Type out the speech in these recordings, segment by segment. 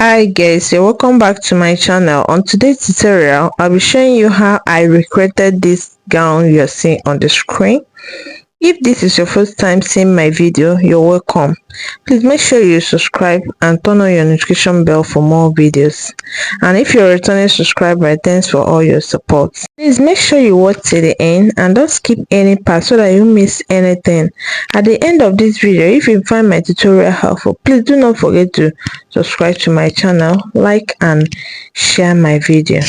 Hi guys, you're welcome back to my channel. On today's tutorial, I'll be showing you how I recreated this gown you're seeing on the screen. If this is your first time seeing my video, you're welcome. Please make sure you subscribe and turn on your notification bell for more videos. And if you're a returning subscriber, thanks for all your support. Please make sure you watch till the end and don't skip any part so that you miss anything. At the end of this video, if you find my tutorial helpful, please do not forget to subscribe to my channel, like and share my video.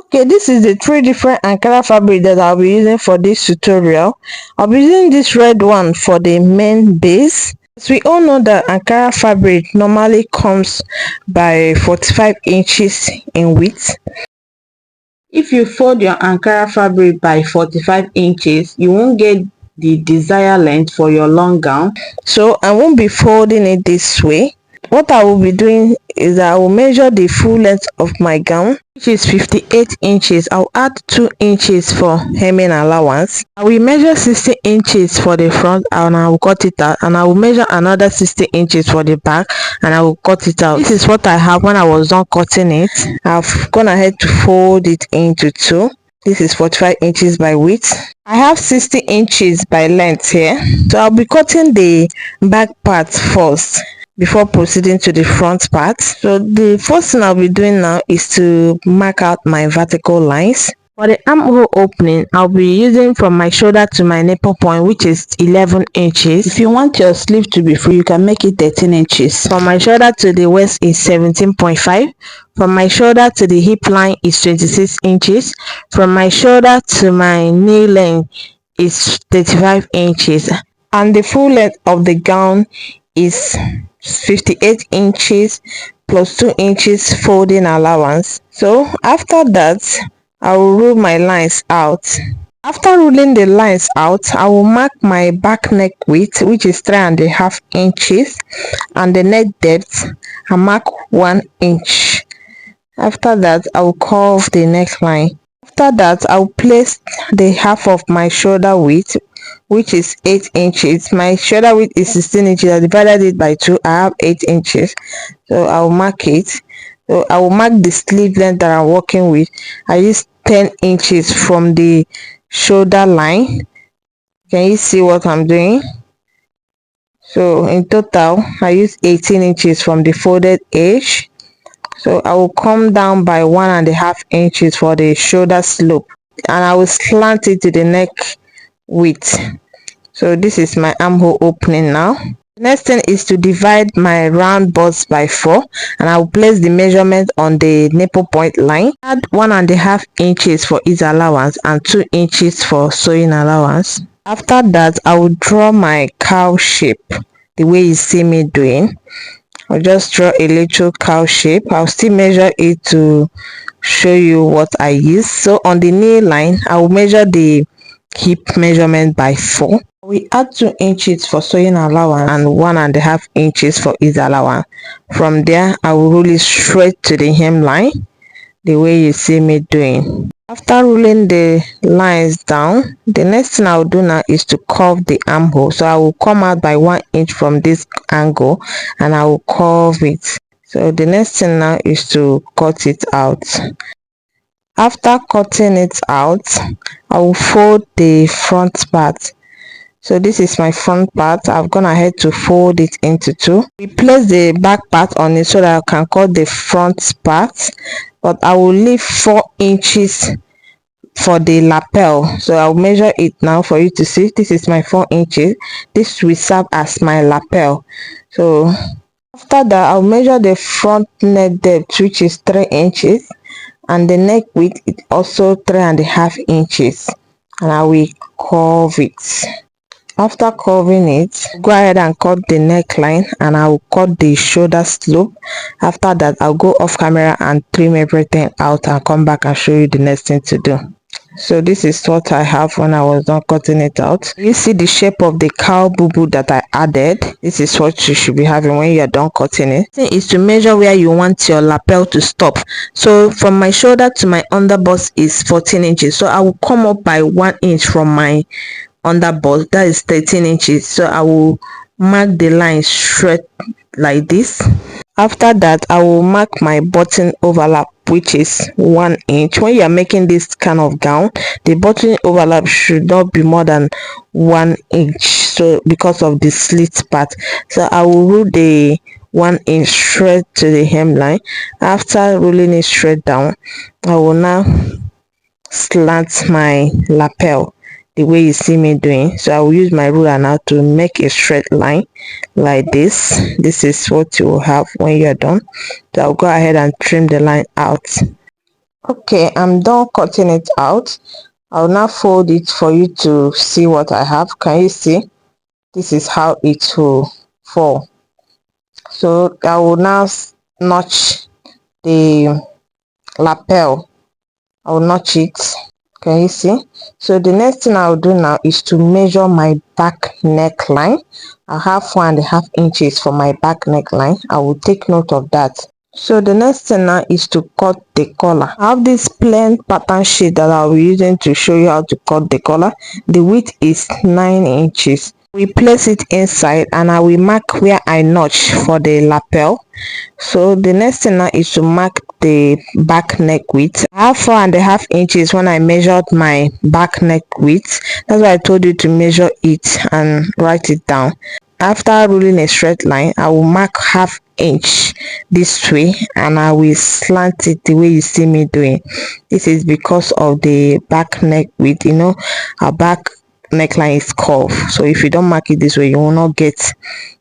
Okay, this is the three different Ankara fabric that I'll be using for this tutorial. I'll be using this red one for the main base. As we all know that Ankara fabric normally comes by 45 inches in width. If you fold your Ankara fabric by 45 inches, you won't get the desired length for your long gown. So I won't be folding it this way. What I will be doing is I will measure the full length of my gown, which is 58 inches. I'll add 2 inches for hemming allowance. I will measure 60 inches for the front and I will cut it out, and I will measure another 60 inches for the back and I will cut it out. This is what I have when I was done cutting it. I've gone ahead to fold it into two. This is 45 inches by width. I have 60 inches by length here. So I'll be cutting the back part first before proceeding to the front part. So the first thing I'll be doing now is to mark out my vertical lines. For the armhole opening, I'll be using from my shoulder to my nipple point, which is 11 inches. If you want your sleeve to be free, you can make it 13 inches. From my shoulder to the waist is 17.5. From my shoulder to the hip line is 26 inches. From my shoulder to my knee length is 35 inches. And the full length of the gown is 58 inches plus 2 inches folding allowance. So after that, I will rule my lines out. After ruling the lines out, I will mark my back neck width, which is 3.5 inches, and the neck depth I mark 1 inch. After that, I will curve the neckline. After that, I will place the half of my shoulder width, which is 8 inches. My shoulder width is 16 inches. I divided it by 2. I have 8 inches. So I will mark it. So I will mark the sleeve length that I'm working with. I use 10 inches from the shoulder line. Can you see what I'm doing? So in total, I use 18 inches from the folded edge. So I will come down by 1.5 inches for the shoulder slope, and I will slant it to the neck width. So this is my armhole opening now. The next thing is to divide my round bust by 4, and I will place the measurement on the nipple point line. Add 1.5 inches for ease allowance and 2 inches for sewing allowance. After that, I will draw my cowl shape the way you see me doing. I'll just draw a little cowl shape. I'll still measure it to show you what I use. So on the knee line, I will measure the hip measurement by 4. We add 2 inches for sewing allowance and 1.5 inches for ease allowance. From there, I will roll it straight to the hemline the way you see me doing. After rolling the lines down, the next thing I will do now is to curve the armhole. So I will come out by 1 inch from this angle and I will curve it. So the next thing now is to cut it out. After cutting it out, I will fold the front part. So this is my front part. I've gone ahead to fold it into 2. We place the back part on it so that I can cut the front part, but I will leave 4 inches for the lapel. So I'll measure it now for you to see. This is my 4 inches. This will serve as my lapel. So after that, I'll measure the front neck depth, which is 3 inches, and the neck width is also 3.5 inches, and I will curve it. After curving it, go ahead and cut the neckline, and I will cut the shoulder slope. After that, I'll go off camera and trim everything out and come back and show you the next thing to do. So this is what I have when I was done cutting it out. You see the shape of the cowl bubu that I added. This is what you should be having when you are done cutting it. The thing is to measure where you want your lapel to stop. So from my shoulder to my underbust is 14 inches. So I will come up by 1 inch from my underbust, that is 13 inches. So I will mark the line straight like this. After that, I will mark my button overlap, which is 1 inch. When you are making this kind of gown, the button overlap should not be more than 1 inch, so because of the slit part. So I will rule the 1 inch straight to the hemline. After rolling it straight down, I will now slant my lapel the way you see me doing. So I will use my ruler now to make a straight line like this. This is what you will have when you're done. So I'll go ahead and trim the line out. Okay, I'm done cutting it out. I'll now fold it for you to see what I have. Can you see? This is how it will fall. So I will now notch the lapel. I will notch it. Can you see? So the next thing I'll do now is to measure my back neckline. I have 1.5 inches for my back neckline. I will take note of that. So the next thing now is to cut the collar. I have this plain pattern sheet that I'll be using to show you how to cut the collar. The width is 9 inches. We place it inside and I will mark where I notch for the lapel. So the next thing now is to mark the back neck width. I have 4.5 inches when I measured my back neck width. That's why I told you to measure it and write it down. After ruling a straight line, I will mark 1/2 inch this way and I will slant it the way you see me doing. This is because of the back neck width. You know, our back neckline is curved, so if you don't mark it this way, you will not get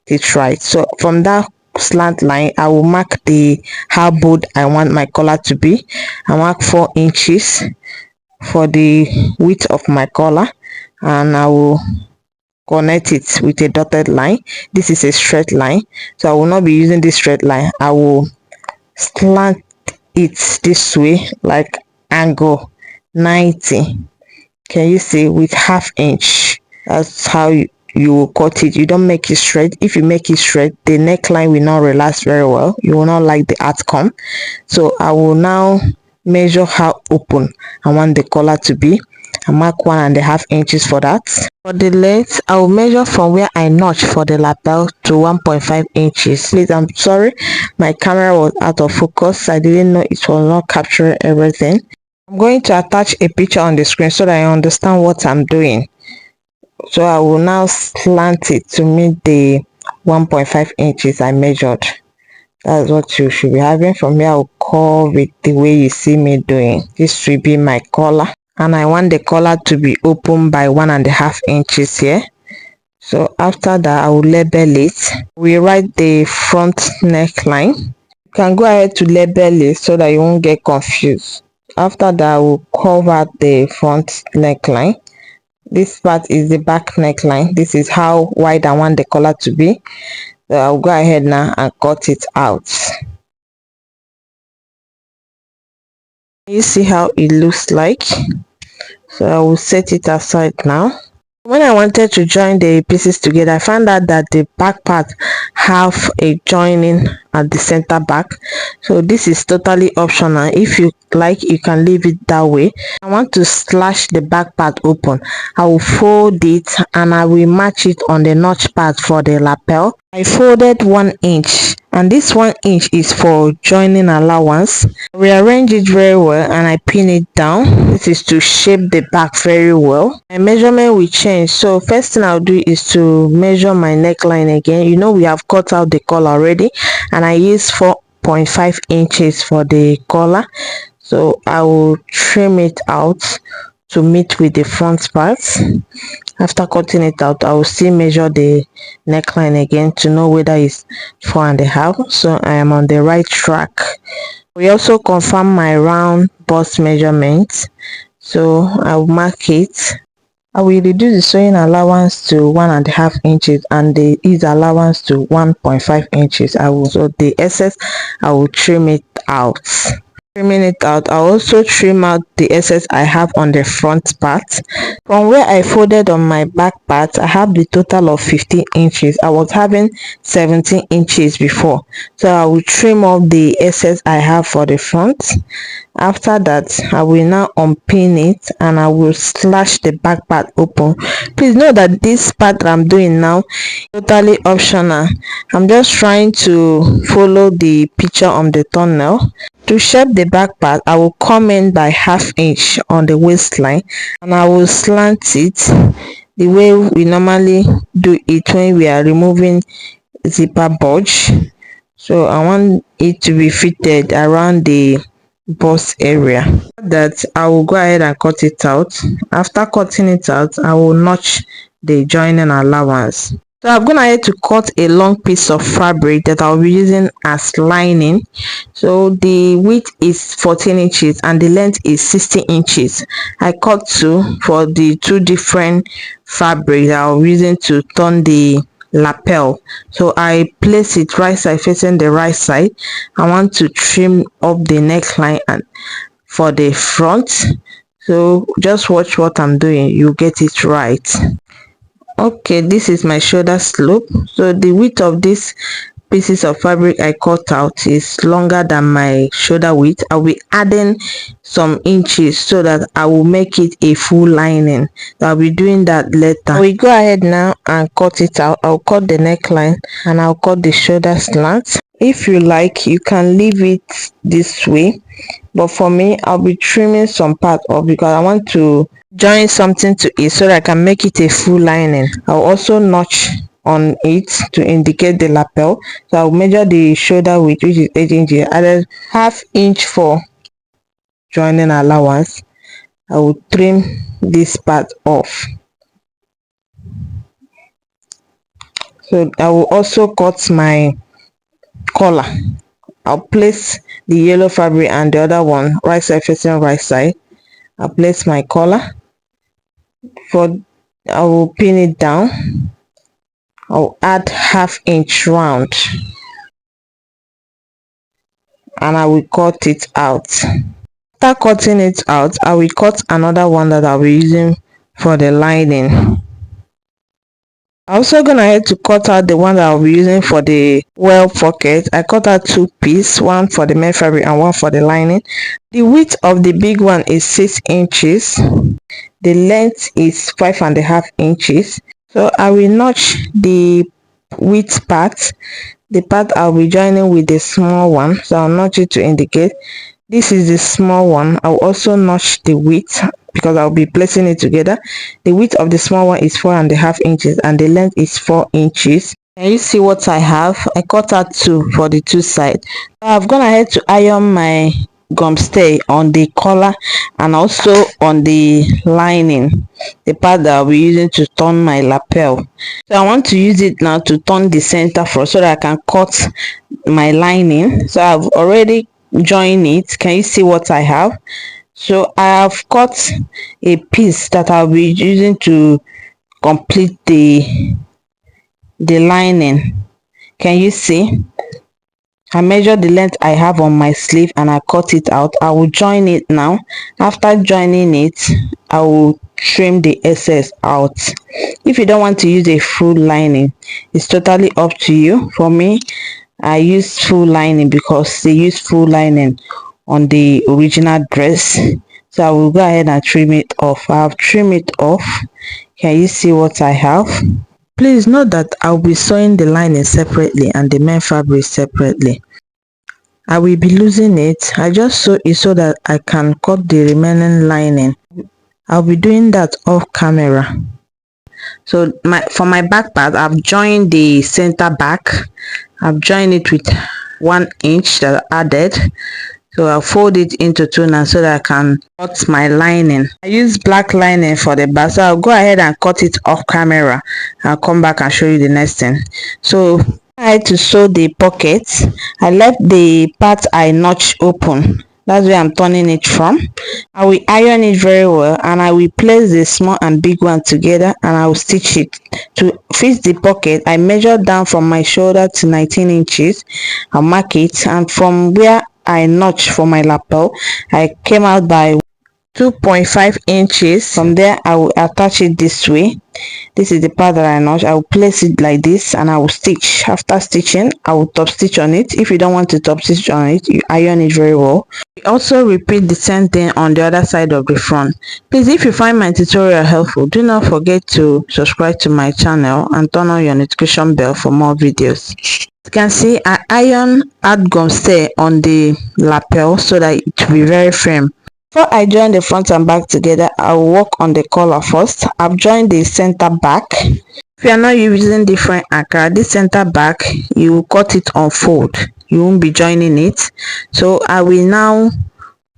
it right. So from that slant line, I will mark the how bold I want my collar to be. I mark 4 inches for the width of my collar and I will connect it with a dotted line. This is a straight line, so I will not be using this straight line. I will slant it this way, like angle 90. Can you see? With 1/2 inch. That's how you will cut it. You don't make it straight. If you make it straight, the neckline will not relax very well. You will not like the outcome. So I will now measure how open I want the collar to be. I mark 1.5 inches for that. For the length, I will measure from where I notch for the lapel to 1.5 inches. Please, I'm sorry, my camera was out of focus. I didn't know it was not capturing everything. I'm going to attach a picture on the screen so that I understand what I'm doing. So I will now slant it to meet the 1.5 inches I measured. That's what you should be having. From here, I will curve it the way you see me doing. This will be my collar, and I want the collar to be open by 1.5 inches here. So after that, I will label it. We write the front neckline. You can go ahead to label it so that you won't get confused. After that, I will cover the front neckline. This part is the back neckline. This is how wide I want the collar to be. So I'll go ahead now and cut it out. You see how it looks like. So I will set it aside now. When I wanted to join the pieces together, I found out that the back part have a joining at the center back. So this is totally optional. If you like, you can leave it that way. I want to slash the back part open. I will fold it and I will match it on the notch part for the lapel. I folded 1 inch and this 1 inch is for joining allowance. I rearrange it very well and I pin it down. This is to shape the back very well. My measurement will change. So first thing I'll do is to measure my neckline again. You know, we have cut out the collar already and I use 4.5 inches for the collar. So I will trim it out to meet with the front part. After cutting it out, I will still measure the neckline again to know whether it's 4.5. So I am on the right track. We also confirm my round bust measurement. So I will mark it. I will reduce the sewing allowance to 1.5 inches and the ease allowance to 1.5 inches. So the excess, I will trim it out. Trimming it out, I'll also trim out the excess I have on the front part. From where I folded on my back part, I have the total of 15 inches. I was having 17 inches before, so I will trim off the excess I have for the front. After that, I will now unpin it and I will slash the back part open. Please know that this part that I'm doing now is totally optional. I'm just trying to follow the picture on the thumbnail. To shape the back part, I will come in by ½ inch on the waistline and I will slant it the way we normally do it when we are removing zipper bulge. So I want it to be fitted around the bust area. That I will go ahead and cut it out. After cutting it out, I will notch the joining allowance. So I'm going ahead to cut a long piece of fabric that I'll be using as lining. So the width is 14 inches and the length is 60 inches. I cut two for the two different fabrics that I'll be using to turn the lapel. So I place it right side facing the right side. I want to trim up the neckline and for the front. So just watch what I'm doing, you get it right. Okay, this is my shoulder slope. So the width of this pieces of fabric I cut out is longer than my shoulder width. I'll be adding some inches so that I will make it a full lining. I'll be doing that later. We go ahead now and cut it out. I'll cut the neckline and I'll cut the shoulder slant. If you like, you can leave it this way, but for me, I'll be trimming some part off because I want to join something to it so that I can make it a full lining. I'll also notch on it to indicate the lapel. So I'll measure the shoulder width, which is 8 inches, added ½ inch for joining allowance. I will trim this part off. So I will also cut my collar. I'll place the yellow fabric and the other one right side facing right side. I'll place my collar. I will pin it down. I'll add ½ inch round and I will cut it out. After cutting it out, I will cut another one that I'll be using for the lining. I'm also gonna have to cut out the one that I'll be using for the well pocket. I cut out two pieces, one for the main fabric and one for the lining. The width of the big one is 6 inches. The length is 5½ inches. So I will notch the width part, the part I'll be joining with the small one. So I'll notch it to indicate this is the small one. I'll also notch the width because I'll be placing it together. The width of the small one is 4½ inches and the length is 4 inches. Can you see what I have? I cut out two for the two sides. I've gone ahead to iron my gum stay on the collar and also on the lining, the part that I'll be using to turn my lapel. So I want to use it now to turn the center first so that I can cut my lining. So I've already joined it. Can you see what I have? So I have cut a piece that I'll be using to complete the lining. Can you see? I measured the length I have on my sleeve and I cut it out. I will join it now. After joining it, I will trim the excess out. If you don't want to use a full lining, it's totally up to you. For me, I use full lining because they use full lining on the original dress. So I will go ahead and trim it off. I have trimmed it off. Can you see what I have? Please note that I'll be sewing the lining separately and the main fabric separately. I will be losing it. I just sew it so that I can cut the remaining lining. I'll be doing that off camera. So for my back part, I've joined the center back. I've joined it with 1 inch that I added. So I'll fold it into two now so that I can cut my lining. I use black lining for the back, so I'll go ahead and cut it off camera. I'll come back and show you the next thing. So I had to sew the pockets. I left the part I notched open. That's where I'm turning it from. I will iron it very well and I will place the small and big one together and I will stitch it. To fit the pocket, I measured down from my shoulder to 19 inches. I'll mark it, and from where I notch for my lapel. I came out by 2.5 inches. From there I will attach it this way. This is the part that I notch. I will place it like this and I will stitch. After stitching, I will top stitch on it. If you don't want to top stitch on it, you iron it very well. We also repeat the same thing on the other side of the front. Please, if you find my tutorial helpful, do not forget to subscribe to my channel and turn on your notification bell for more videos. You can see I iron hard gum stay on the lapel so that it will be very firm. Before I join the front and back together, I will work on the collar first. I've joined the center back. If you are not using different Ankara, this center back, you will cut it on fold. You won't be joining it. So I will now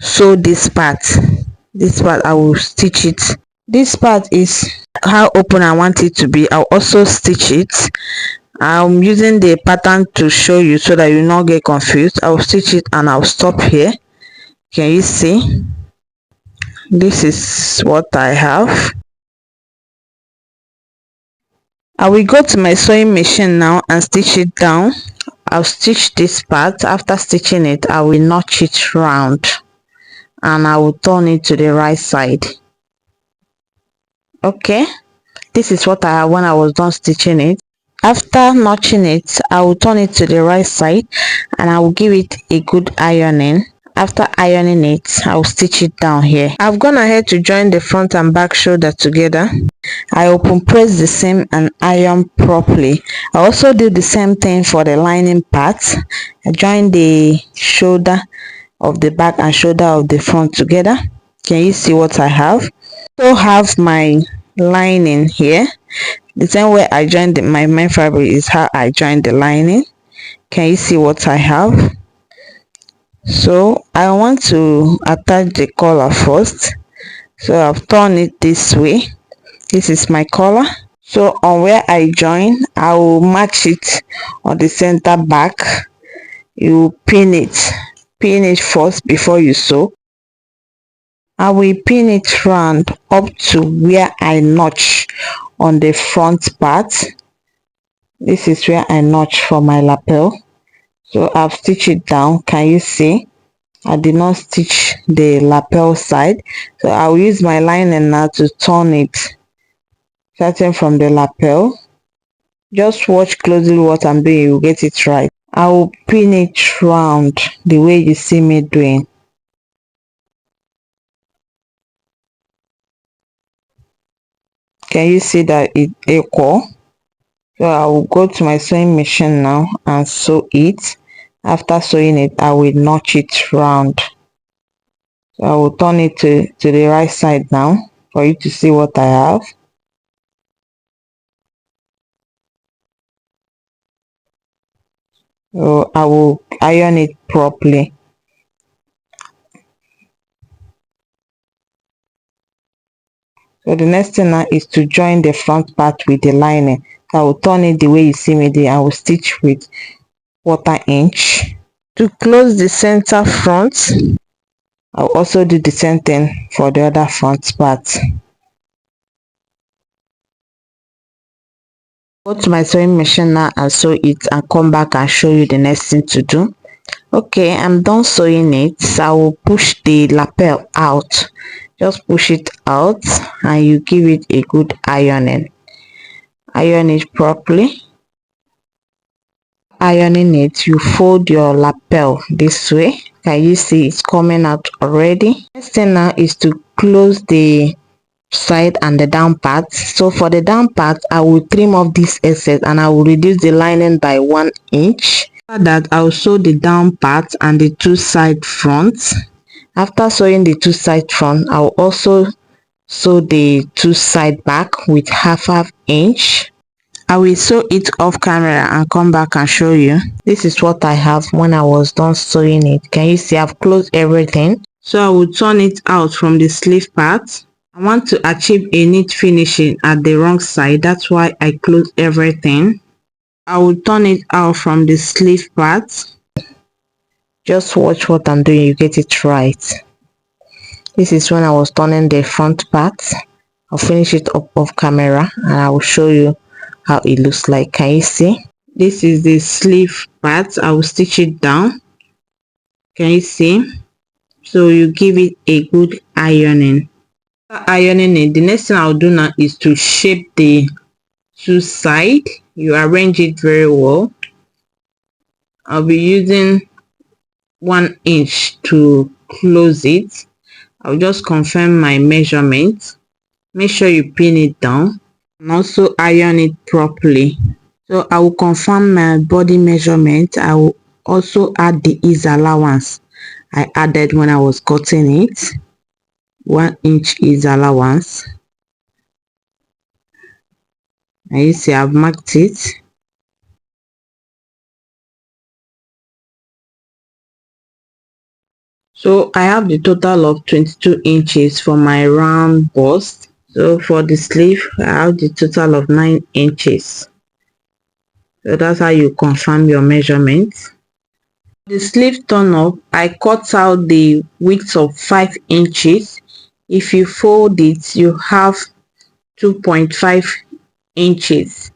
sew this part. This part I will stitch it. This part is how open I want it to be. I'll also stitch it. I'm using the pattern to show you so that you will not get confused. I'll stitch it and I'll stop here. Can you see? This is what I have. I will go to my sewing machine now and stitch it down. I'll stitch this part. After stitching it, I will notch it round and I will turn it to the right side. Okay, this is what I have when I was done stitching it. After notching it, I will turn it to the right side and I will give it a good ironing. After ironing it, I will stitch it down here. I've gone ahead to join the front and back shoulder together. I open press the seam and iron properly. I also do the same thing for the lining part. I join the shoulder of the back and shoulder of the front together. Can you see what I have? So have my lining here. The same way I joined my main fabric is how I joined the lining. Can you see what I have? So I want to attach the collar first. So I've turned it this way. This is my collar. So on where I join, I will match it on the center back. You pin it first before you sew. I will pin it round up to where I notch on the front part. This is where I notch for my lapel. So I've stitched it down. Can you see? I did not stitch the lapel side. So I will use my lining now to turn it, starting from the lapel. Just watch closely what I'm doing, you will get it right. I will pin it round the way you see me doing. Can you see that it's equal? So I will go to my sewing machine now and sew it. After sewing it, I will notch it round. So I will turn it to the right side now for you to see what I have. So I will iron it properly. So the next thing now is to join the front part with the lining. So I will turn it the way you see me there. I will stitch with 1/4 inch. To close the center front, I'll also do the same thing for the other front part. Go to my sewing machine now and sew it and come back and show you the next thing to do. Okay, I'm done sewing it. So I will push the lapel out. Just push it out and you give it a good ironing. Iron it properly. Ironing it, you fold your lapel this way. Can you see it's coming out already? Next thing now is to close the side and the down part. So for the down part, I will trim off this excess and I will reduce the lining by 1 inch. After that, I will sew the down part and the two side fronts. After sewing the two side front, I will also sew the two side back with 1/2 inch. I will sew it off camera and come back and show you. This is what I have when I was done sewing it. Can you see I've closed everything? So I will turn it out from the sleeve part. I want to achieve a neat finishing at the wrong side. That's why I close everything. I will turn it out from the sleeve part. Just watch what I'm doing, you get it right. This is when I was turning the front part. I'll finish it up off camera and I will show you how it looks like. Can you see? This is the sleeve part. I will stitch it down. Can you see? So you give it a good ironing. After ironing it, the next thing I'll do now is to shape the two sides. You arrange it very well. I'll be using 1 inch to close it. I'll just confirm my measurement. Make sure you pin it down and also iron it properly. So I will confirm my body measurement. I will also add the ease allowance I added when I was cutting it. 1 inch ease allowance. And you see I've marked it. So I have the total of 22 inches for my round bust. So for the sleeve, I have the total of 9 inches. So that's how you confirm your measurements. The sleeve turn up, I cut out the width of 5 inches. If you fold it, you have 2.5 inches.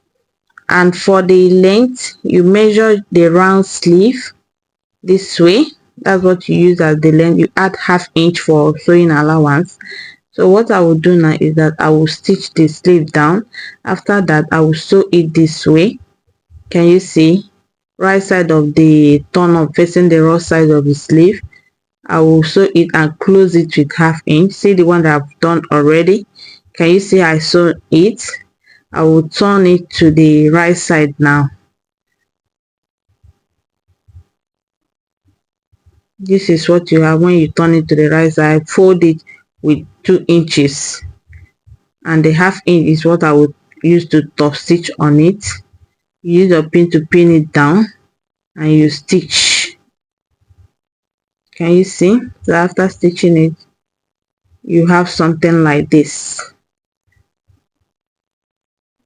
And for the length, you measure the round sleeve this way. That's what you use as the length. You add ½ inch for sewing allowance. So what I will do now is that I will stitch the sleeve down. After that, I will sew it this way. Can you see? Right side of the turn up facing the raw side of the sleeve. I will sew it and close it with ½ inch. See the one that I've done already? Can you see I sew it? I will turn it to the right side now. This is what you have when you turn it to the right side. Fold it with 2 inches, and the ½ inch is what I would use to top stitch on it. You use your pin to pin it down and you stitch. Can you see? So after stitching it, you have something like this.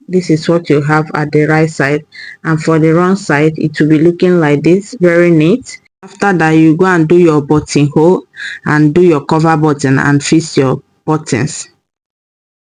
This is what you have at the right side, and for the wrong side it will be looking like this, very neat. After that, you go and do your buttonhole and do your cover button and fix your buttons.